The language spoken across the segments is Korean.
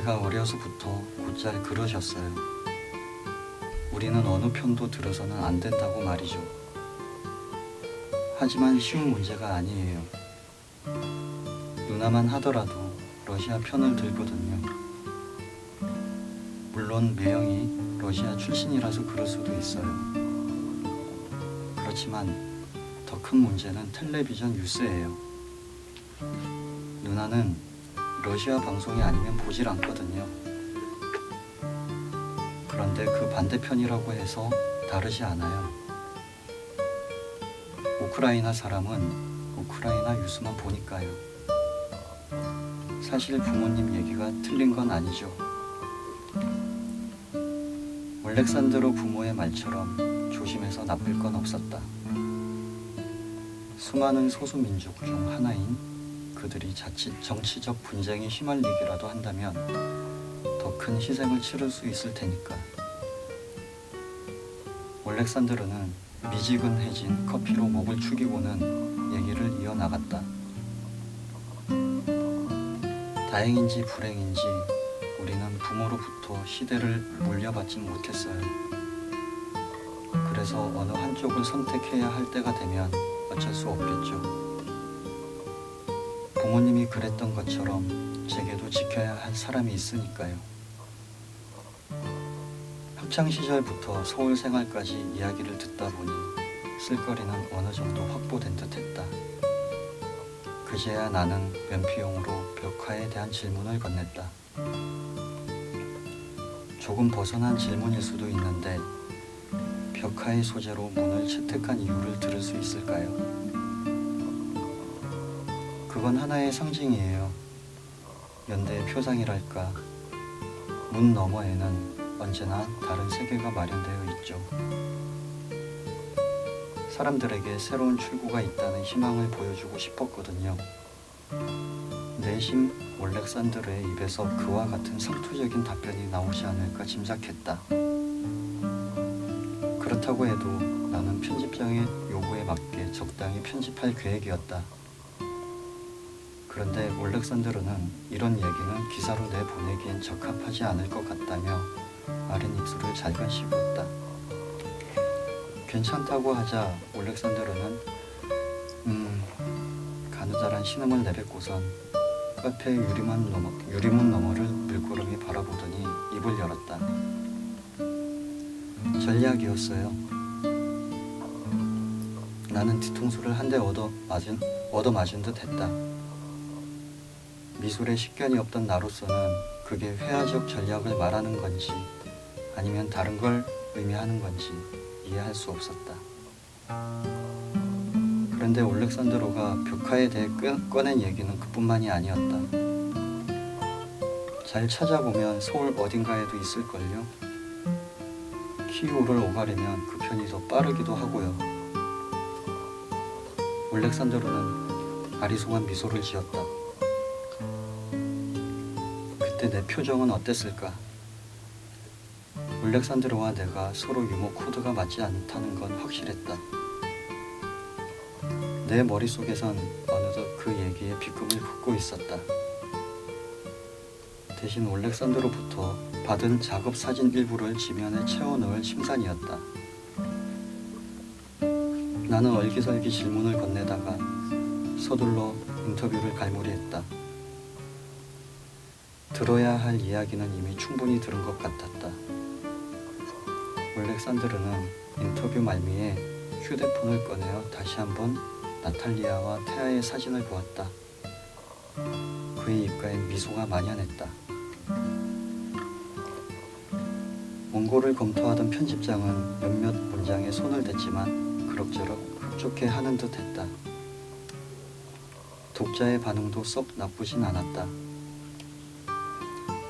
제가 어려서부터 곧잘 그러셨어요. 우리는 어느 편도 들어서는 안 된다고 말이죠. 하지만 쉬운 문제가 아니에요. 누나만 하더라도 러시아 편을 들거든요. 물론 매형이 러시아 출신이라서 그럴 수도 있어요. 그렇지만 더 큰 문제는 텔레비전 뉴스예요. 누나는 러시아 방송이 아니면 보질 않거든요. 그런데 그 반대편이라고 해서 다르지 않아요. 우크라이나 사람은 우크라이나 뉴스만 보니까요. 사실 부모님 얘기가 틀린 건 아니죠. 올렉산드로 부모의 말처럼 조심해서 나쁠 건 없었다. 수많은 소수민족 중 하나인 그들이 자칫 정치적 분쟁에 휘말리기라도 한다면 더 큰 희생을 치를 수 있을 테니까. 올렉산드르는 미지근해진 커피로 목을 축이고는 얘기를 이어나갔다. 다행인지 불행인지 우리는 부모로부터 시대를 물려받지 못했어요. 그래서 어느 한쪽을 선택해야 할 때가 되면 어쩔 수 없겠죠. 부모님이 그랬던 것처럼 제게도 지켜야 할 사람이 있으니까요. 학창시절부터 서울 생활까지 이야기를 듣다 보니 쓸거리는 어느 정도 확보된 듯 했다. 그제야 나는 면피용으로 벽화에 대한 질문을 건넸다. 조금 벗어난 질문일 수도 있는데 벽화의 소재로 문을 채택한 이유를 들을 수 있을까요? 그건 하나의 상징이에요. 연대의 표상이랄까. 문 너머에는 언제나 다른 세계가 마련되어 있죠. 사람들에게 새로운 출구가 있다는 희망을 보여주고 싶었거든요. 내심 올렉산드르의 입에서 그와 같은 상투적인 답변이 나오지 않을까 짐작했다. 그렇다고 해도 나는 편집장의 요구에 맞게 적당히 편집할 계획이었다. 그런데 올렉산드르는 이런 얘기는 기사로 내보내기엔 적합하지 않을 것 같다며 마른 입술을 잘근 씹었다. 괜찮다고 하자 올렉산드르는 가느다란 신음을 내뱉고선 카페 유리문 너머를 물끄러미 바라보더니 입을 열었다. 전략이었어요. 나는 뒤통수를 한 대 얻어맞은 듯 했다. 미술에 식견이 없던 나로서는 그게 회화적 전략을 말하는 건지 아니면 다른 걸 의미하는 건지 이해할 수 없었다. 그런데 올렉산드로가 벽화에 대해 꺼낸 얘기는 그뿐만이 아니었다. 잘 찾아보면 서울 어딘가에도 있을걸요. 키이우를 오가려면 그 편이 더 빠르기도 하고요. 올렉산드로는 아리송한 미소를 지었다. 그때 내 표정은 어땠을까? 올렉산드로와 내가 서로 유머 코드가 맞지 않다는 건 확실했다. 내 머릿속에선 어느덧 그 얘기에 비금을 긋고 있었다. 대신 올렉산드로부터 받은 작업 사진 일부를 지면에 채워넣을 심산이었다. 나는 얼기설기 질문을 건네다가 서둘러 인터뷰를 갈무리했다. 들어야 할 이야기는 이미 충분히 들은 것 같았다. 올렉산드르는 인터뷰 말미에 휴대폰을 꺼내어 다시 한번 나탈리아와 태아의 사진을 보았다. 그의 입가에 미소가 만연했다. 원고를 검토하던 편집장은 몇몇 문장에 손을 댔지만 그럭저럭 흡족해 하는 듯 했다. 독자의 반응도 썩 나쁘진 않았다.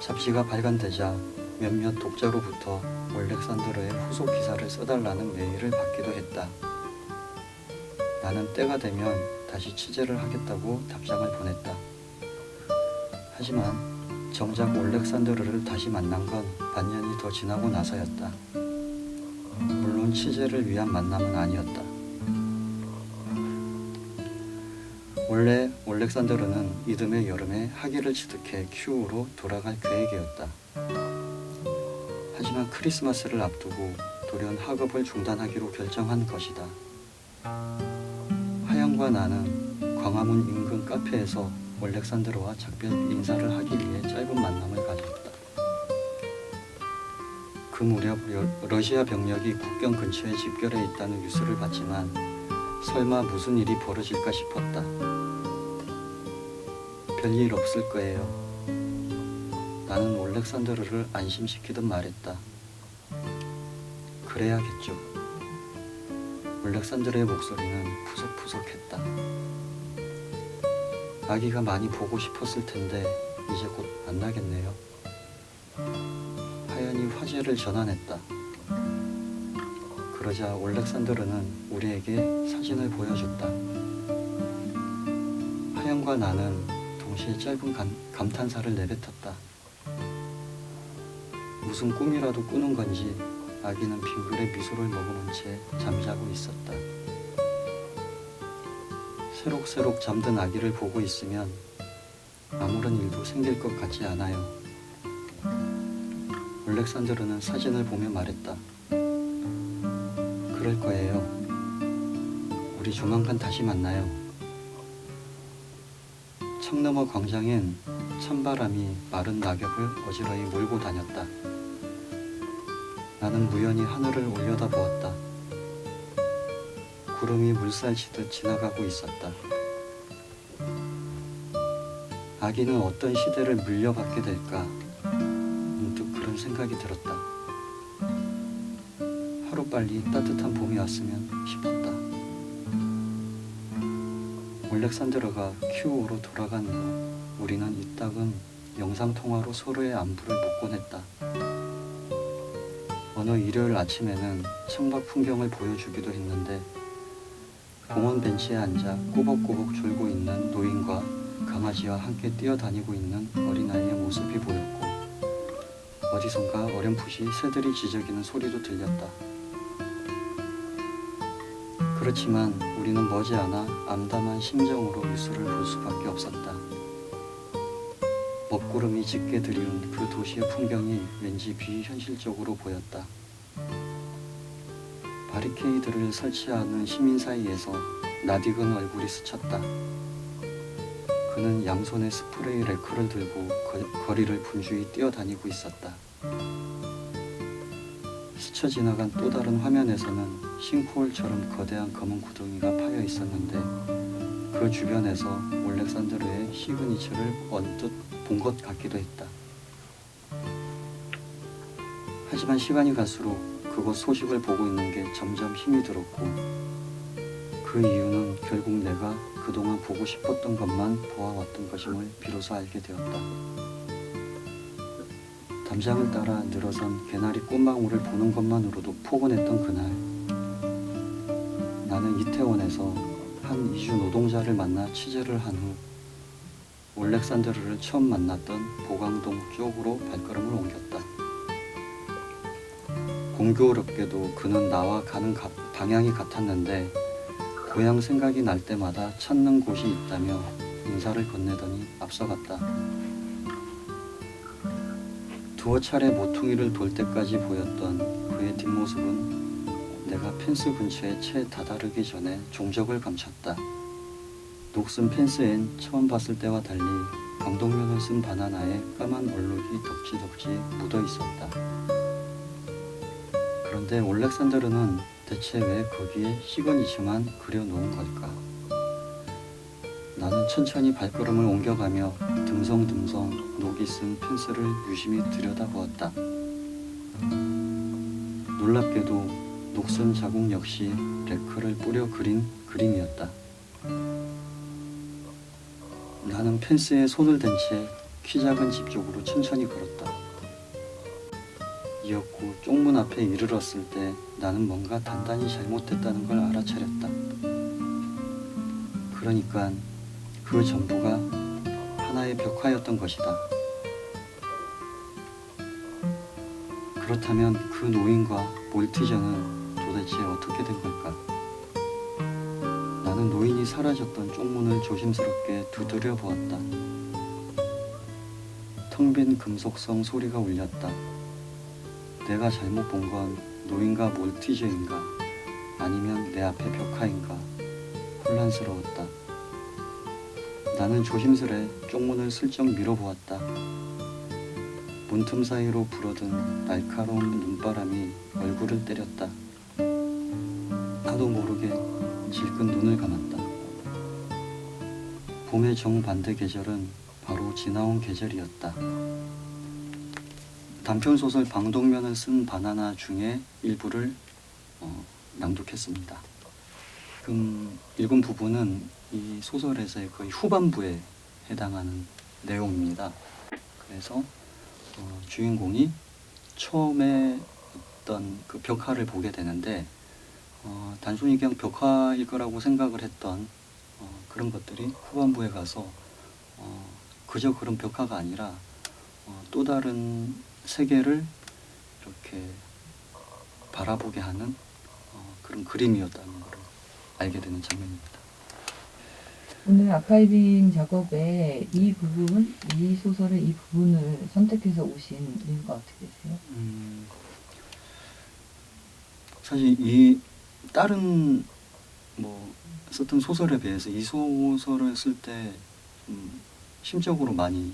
잡지가 발간되자 몇몇 독자로부터 올렉산드르의 후속 기사를 써달라는 메일을 받기도 했다. 나는 때가 되면 다시 취재를 하겠다고 답장을 보냈다. 하지만 정작 올렉산드르를 다시 만난 건 반년이 더 지나고 나서였다. 물론 취재를 위한 만남은 아니었다. 원래 올렉산드르는 이듬해 여름에 학예를 취득해 키우로 돌아갈 계획이었다. 하지만 크리스마스를 앞두고 돌연 학업을 중단하기로 결정한 것이다. 하연과 나는 광화문 인근 카페에서 올렉산드르와 작별 인사를 하기 위해 짧은 만남을 가졌다. 그 무렵 러시아 병력이 국경 근처에 집결해 있다는 뉴스를 봤지만 설마 무슨 일이 벌어질까 싶었다. 별일 없을 거예요. 나는 올렉산드르를 안심시키듯 말했다. 그래야겠죠. 올렉산드르의 목소리는 푸석푸석했다. 아기가 많이 보고 싶었을 텐데 이제 곧 만나겠네요. 하연이 화제를 전환했다. 그러자 올렉산드르는 우리에게 사진을 보여줬다. 하연과 나는 동시에 짧은 감탄사를 내뱉었다. 무슨 꿈이라도 꾸는 건지 아기는 빙글에 미소를 머금은 채 잠자고 있었다. 새록새록 잠든 아기를 보고 있으면 아무런 일도 생길 것 같지 않아요. 올렉산드르는 사진을 보며 말했다. 그럴 거예요. 우리 조만간 다시 만나요. 창너머 광장엔 찬바람이 마른 낙엽을 어지러이 몰고 다녔다. 나는 무연히 하늘을 올려다보았다. 구름이 물살치듯 지나가고 있었다. 아기는 어떤 시대를 물려받게 될까? 문득 그런 생각이 들었다. 하루빨리 따뜻한 봄이 왔으면 싶었다. 올렉산드르가 키우로 돌아간 후 우리는 이따금 영상통화로 서로의 안부를 묻곤 했다. 어느 일요일 아침에는 창밖 풍경을 보여주기도 했는데 공원 벤치에 앉아 꼬벅꼬벅 졸고 있는 노인과 강아지와 함께 뛰어다니고 있는 어린아이의 모습이 보였고 어디선가 어렴풋이 새들이 지저귀는 소리도 들렸다. 그렇지만 우리는 머지않아 암담한 심정으로 뉴스를 볼 수밖에 없었다. 먹구름이 짙게 드리운 그 도시의 풍경이 왠지 비현실적으로 보였다. 바리케이드를 설치하는 시민 사이에서 낯익은 얼굴이 스쳤다. 그는 양손에 스프레이 래커를 들고 거리를 분주히 뛰어다니고 있었다. 스쳐 지나간 또 다른 화면에서는 싱크홀처럼 거대한 검은 구덩이가 파여 있었는데 그 주변에서 올렉산드르의 시그니처를 언뜻 본 것 같기도 했다. 하지만 시간이 갈수록 그곳 소식을 보고 있는 게 점점 힘이 들었고 그 이유는 결국 내가 그동안 보고 싶었던 것만 보아왔던 것임을 비로소 알게 되었다. 담장을 따라 늘어선 개나리 꽃망울을 보는 것만으로도 포근했던 그날 나는 이태원에서 한 이주 노동자를 만나 취재를 한 후 올렉산드르를 처음 만났던 보강동 쪽으로 발걸음을 옮겼다. 공교롭게도 그는 나와 가는 방향이 같았는데 고향 생각이 날 때마다 찾는 곳이 있다며 인사를 건네더니 앞서갔다. 두어 차례 모퉁이를 돌 때까지 보였던 그의 뒷모습은 내가 펜스 근처에 채 다다르기 전에 종적을 감췄다. 녹슨 펜스엔 처음 봤을 때와 달리 강동면을 쓴 바나나에 까만 얼룩이 덕지덕지 묻어 있었다. 그런데 올렉산드르는 대체 왜 거기에 시그니처만 그려놓은 걸까? 나는 천천히 발걸음을 옮겨가며 듬성듬성 녹이 쓴 펜스를 유심히 들여다보았다. 놀랍게도 녹슨 자국 역시 래커를 뿌려 그린 그림이었다. 나는 펜스에 손을 댄 채 키 작은 집 쪽으로 천천히 걸었다. 이었고 쪽문 앞에 이르렀을 때 나는 뭔가 단단히 잘못됐다는 걸 알아차렸다. 그러니까 그 전부가 하나의 벽화였던 것이다. 그렇다면 그 노인과 몰티저는 도대체 어떻게 된 걸까? 나는 나는 노인이 사라졌던 쪽문을 조심스럽게 두드려 보았다. 텅 빈 금속성 소리가 울렸다. 내가 잘못 본 건 노인가 몰티즈인가 아니면 내 앞에 벽화인가 혼란스러웠다. 나는 조심스레 쪽문을 슬쩍 밀어보았다. 문틈 사이로 불어든 날카로운 눈바람이 얼굴을 때렸다. 나도 모르게 질끈 눈을 감았다. 봄의 정반대 계절은 바로 지나온 계절이었다. 단편소설 방독면을 쓴 바나나 중에 일부를 낭독했습니다. 읽은 부분은 이 소설에서의 거의 후반부에 해당하는 내용입니다. 그래서 주인공이 처음에 어떤 그 벽화를 보게 되는데 단순히 그냥 벽화일 거라고 생각을 했던 그런 것들이 후반부에 가서 그저 그런 벽화가 아니라 또 다른 세계를 이렇게 바라보게 하는 그런 그림이었다는 것을 알게 되는 장면입니다. 오늘 아카이빙 작업에 이 부분, 이 소설의 이 부분을 선택해서 오신 이유가 어떻게 되세요? 사실 이 다른 썼던 소설에 비해서 이 소설을 쓸 때 심적으로 많이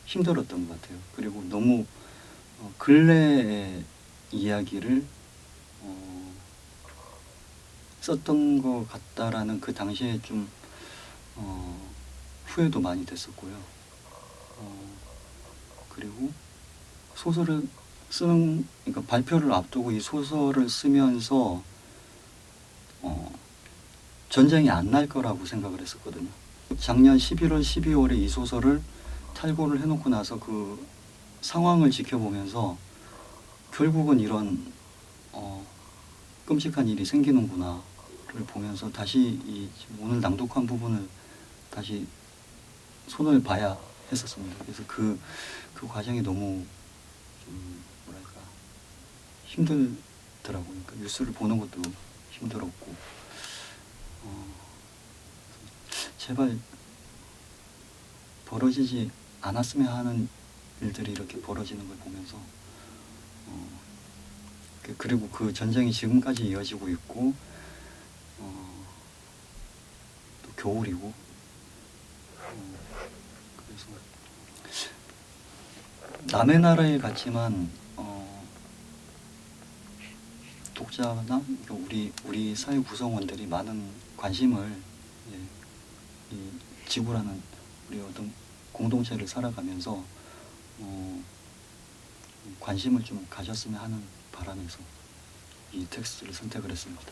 힘들었던 것 같아요. 그리고 너무 근래의 이야기를 썼던 것 같다라는 그 당시에 좀 후회도 많이 됐었고요. 그리고 소설을 그러니까 발표를 앞두고 이 소설을 쓰면서 전쟁이 안 날 거라고 생각을 했었거든요. 작년 11월, 12월에 이 소설을 탈고를 해놓고 나서 그 상황을 지켜보면서 결국은 이런 끔찍한 일이 생기는구나를 보면서 다시 오늘 낭독한 부분을 다시 손을 봐야 했었습니다. 그래서 그 과정이 너무 좀 뭐랄까 힘들더라고요. 그러니까 뉴스를 보는 것도 힘들었고 제발 벌어지지 않았으면 하는 일들이 이렇게 벌어지는 걸 보면서 그리고 그 전쟁이 지금까지 이어지고 있고 또 겨울이고 그래서 남의 나라에 갔지만 독자나 우리 사회 구성원들이 많은 관심을 이 지구라는 우리 어떤 공동체를 살아가면서 관심을 좀 가졌으면 하는 바람에서 이 텍스트를 선택을 했습니다.